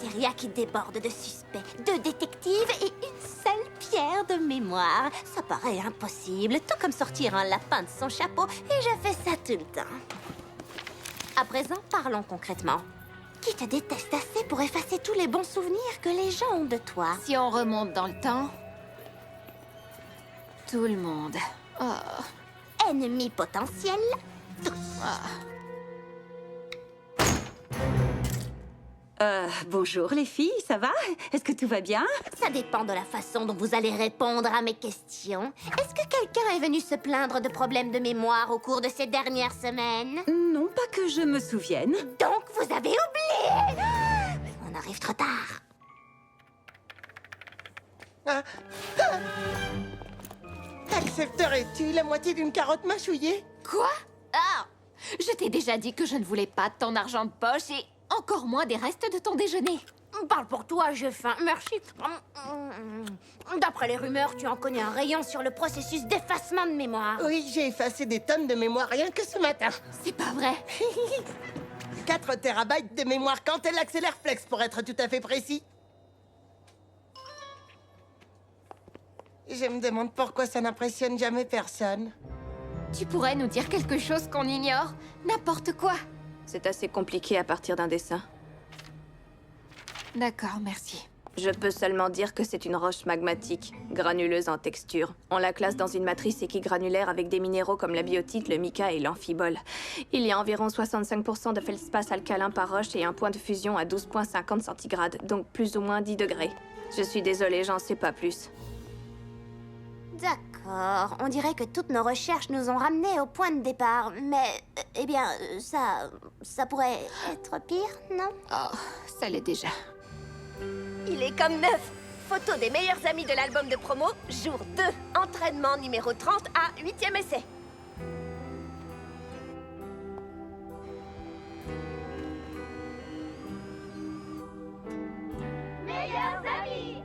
cafétéria qui déborde de suspects, 2 détectives et une seule pierre de mémoire. Ça paraît impossible, tout comme sortir un lapin de son chapeau, et je fais ça tout le temps. À présent, parlons concrètement. Qui te déteste assez pour effacer tous les bons souvenirs que les gens ont de toi? Si on remonte dans le temps... Tout le monde. Oh. Ennemis potentiels, tous. Bonjour les filles, ça va? Est-ce que tout va bien? Ça dépend de la façon dont vous allez répondre à mes questions. Est-ce que quelqu'un est venu se plaindre de problèmes de mémoire au cours de ces dernières semaines? Non, pas que je me souvienne. Donc vous avez oublié! On arrive trop tard. Accepterais-tu la moitié d'une carotte mâchouillée? Quoi? Ah! Je t'ai déjà dit que je ne voulais pas de ton argent de poche et encore moins des restes de ton déjeuner. Parle pour toi, j'ai faim. Merci. D'après les rumeurs, tu en connais un rayon sur le processus d'effacement de mémoire. Oui, j'ai effacé des tonnes de mémoire rien que ce matin. C'est pas vrai. 4 terabytes de mémoire quand elle accélère flex, pour être tout à fait précis. Je me demande pourquoi ça n'impressionne jamais personne. Tu pourrais nous dire quelque chose qu'on ignore? N'importe quoi. C'est assez compliqué à partir d'un dessin. D'accord, merci. Je peux seulement dire que c'est une roche magmatique, granuleuse en texture. On la classe dans une matrice équigranulaire avec des minéraux comme la biotite, le mica et l'amphibole. Il y a environ 65% de feldspath alcalin par roche et un point de fusion à 12,50 centigrades, donc plus ou moins 10 degrés. Je suis désolée, j'en sais pas plus. D'accord. On dirait que toutes nos recherches nous ont ramenés au point de départ. Mais, eh bien, ça pourrait être pire, non? Oh, ça l'est déjà. Il est comme neuf. Photo des meilleurs amis de l'album de promo, jour 2. Entraînement numéro 30 à 8e essai. Meilleurs amis!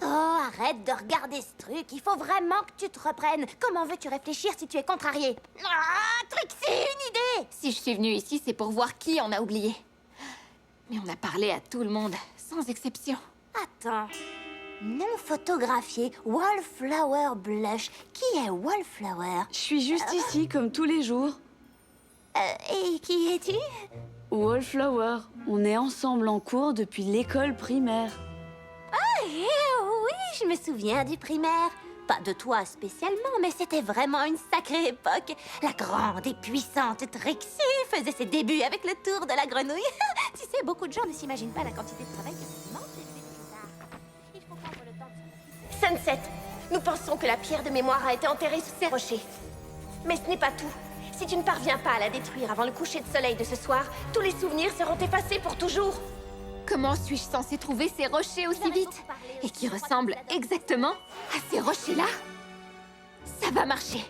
Oh, arrête de regarder ce truc. Il faut vraiment que tu te reprennes. Comment veux-tu réfléchir si tu es contrarié? Ah, Trixie, une idée! Si je suis venue ici, c'est pour voir qui on a oublié. Mais on a parlé à tout le monde, sans exception. Attends. Non photographié, Wallflower Blush. Qui est Wallflower? Je suis juste ici, comme tous les jours. Et qui es-tu? Wallflower, on est ensemble en cours depuis l'école primaire. Oui, je me souviens du primaire. Pas de toi spécialement, mais c'était vraiment une sacrée époque. La grande et puissante Trixie faisait ses débuts avec le tour de la grenouille. Tu sais, beaucoup de gens ne s'imaginent pas la quantité de travail que ça demande d'élever des lézards. Il faut prendre le temps de s'en occuper. Sunset, nous pensons que la pierre de mémoire a été enterrée sous ces rochers. Mais ce n'est pas tout. Si tu ne parviens pas à la détruire avant le coucher de soleil de ce soir, tous les souvenirs seront effacés pour toujours. Comment suis-je censée trouver ces rochers aussi vite? Et qui ressemblent exactement à ces rochers-là? Ça va marcher.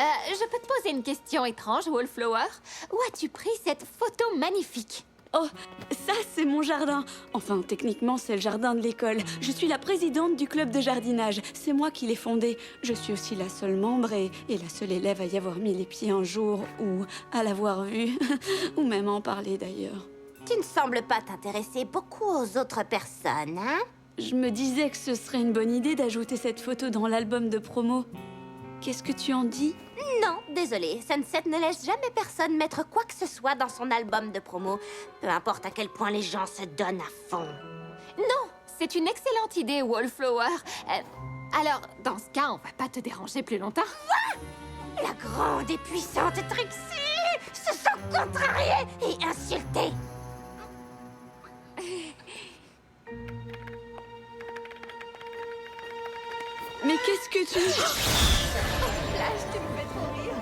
Je peux te poser une question étrange, Wallflower? Où as-tu pris cette photo magnifique? Oh, ça c'est mon jardin. Enfin, techniquement, c'est le jardin de l'école. Je suis la présidente du club de jardinage. C'est moi qui l'ai fondé. Je suis aussi la seule membre et la seule élève à y avoir mis les pieds un jour ou à l'avoir vu. Ou même en parler d'ailleurs. Tu ne sembles pas t'intéresser beaucoup aux autres personnes, hein? Je me disais que ce serait une bonne idée d'ajouter cette photo dans l'album de promo. Qu'est-ce que tu en dis? Non, désolée. Sunset ne laisse jamais personne mettre quoi que ce soit dans son album de promo. Peu importe à quel point les gens se donnent à fond. Non, c'est une excellente idée, Wallflower. Alors, dans ce cas, on va pas te déranger plus longtemps. La grande et puissante Trixie se sent contrariée et insultée. Mais qu'est-ce que tu... Flash, tu me fais trop rire.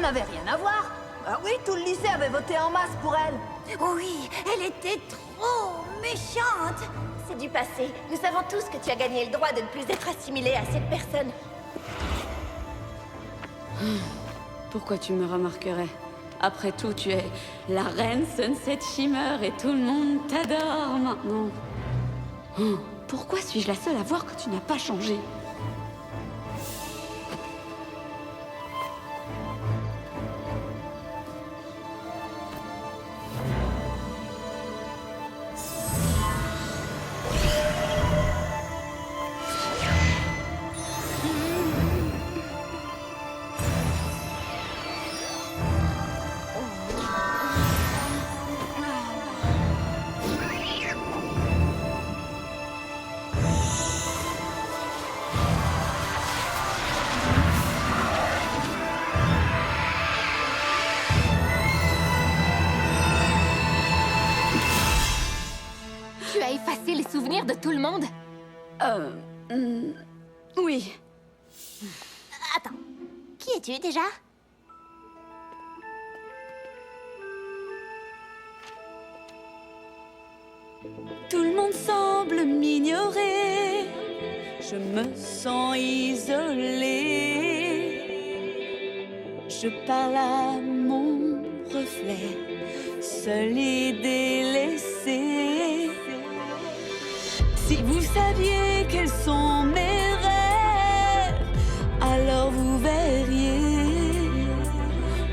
n'avait rien à voir. Ah oui, tout le lycée avait voté en masse pour elle. Oui, elle était trop méchante. C'est du passé. Nous savons tous que tu as gagné le droit de ne plus être assimilée à cette personne. Pourquoi tu me remarquerais? Après tout, tu es la reine Sunset Shimmer et tout le monde t'adore maintenant. Pourquoi suis-je la seule à voir que tu n'as pas changé? Tu as effacé les souvenirs de tout le monde? Oui. Attends, qui es-tu déjà? Tout le monde semble m'ignorer. Je me sens isolée. Je parle à mon reflet, seul et délaissé. Si vous saviez quels sont mes rêves, alors vous verriez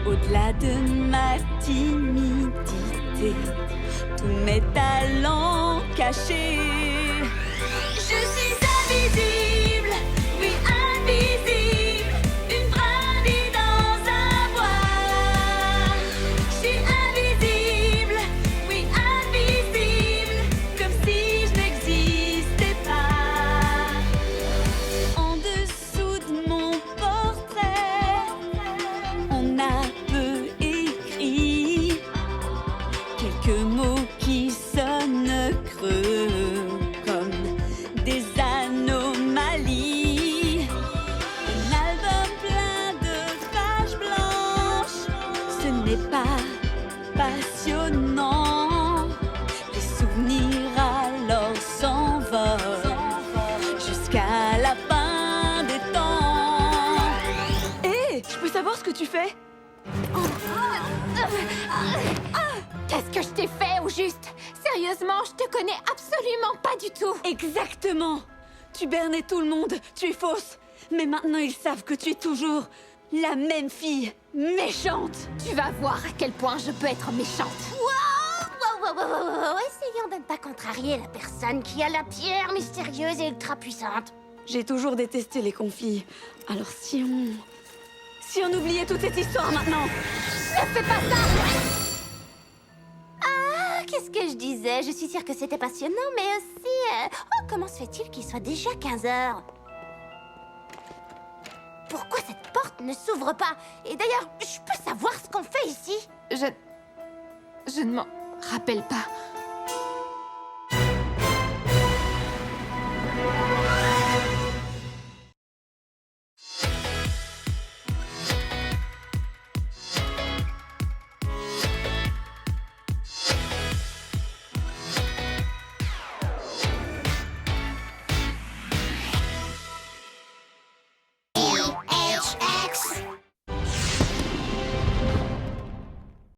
au-delà de ma timidité tous mes talents cachés. Je suis invisible, oui invisible, une brindille dans un bois. Je suis invisible, oui invisible, comme si je n'existais pas. En dessous de mon portrait, on a peu écrit quelques mots qui sonnent creux comme des anomalies. Un album plein de pages blanches, ce n'est pas passionnant. Les souvenirs alors s'envolent jusqu'à la fin des temps. Hé, je peux savoir ce que tu fais? Qu'est-ce que je t'ai fait, au juste? Sérieusement, je te connais absolument pas du tout. Exactement. Tu bernais tout le monde, tu es fausse. Mais maintenant ils savent que tu es toujours la même fille, méchante. Tu vas voir à quel point je peux être méchante. Wow. Essayons de ne pas contrarier la personne qui a la pierre mystérieuse et ultra puissante. J'ai toujours détesté les conflits. Alors si on oubliait toute cette histoire maintenant? Ne fais pas ça! Qu'est-ce que je disais? Je suis sûre que c'était passionnant, mais aussi... Oh, comment se fait-il qu'il soit déjà 15 heures? Pourquoi cette porte ne s'ouvre pas? Et d'ailleurs, je peux savoir ce qu'on fait ici? Je ne m'en rappelle pas.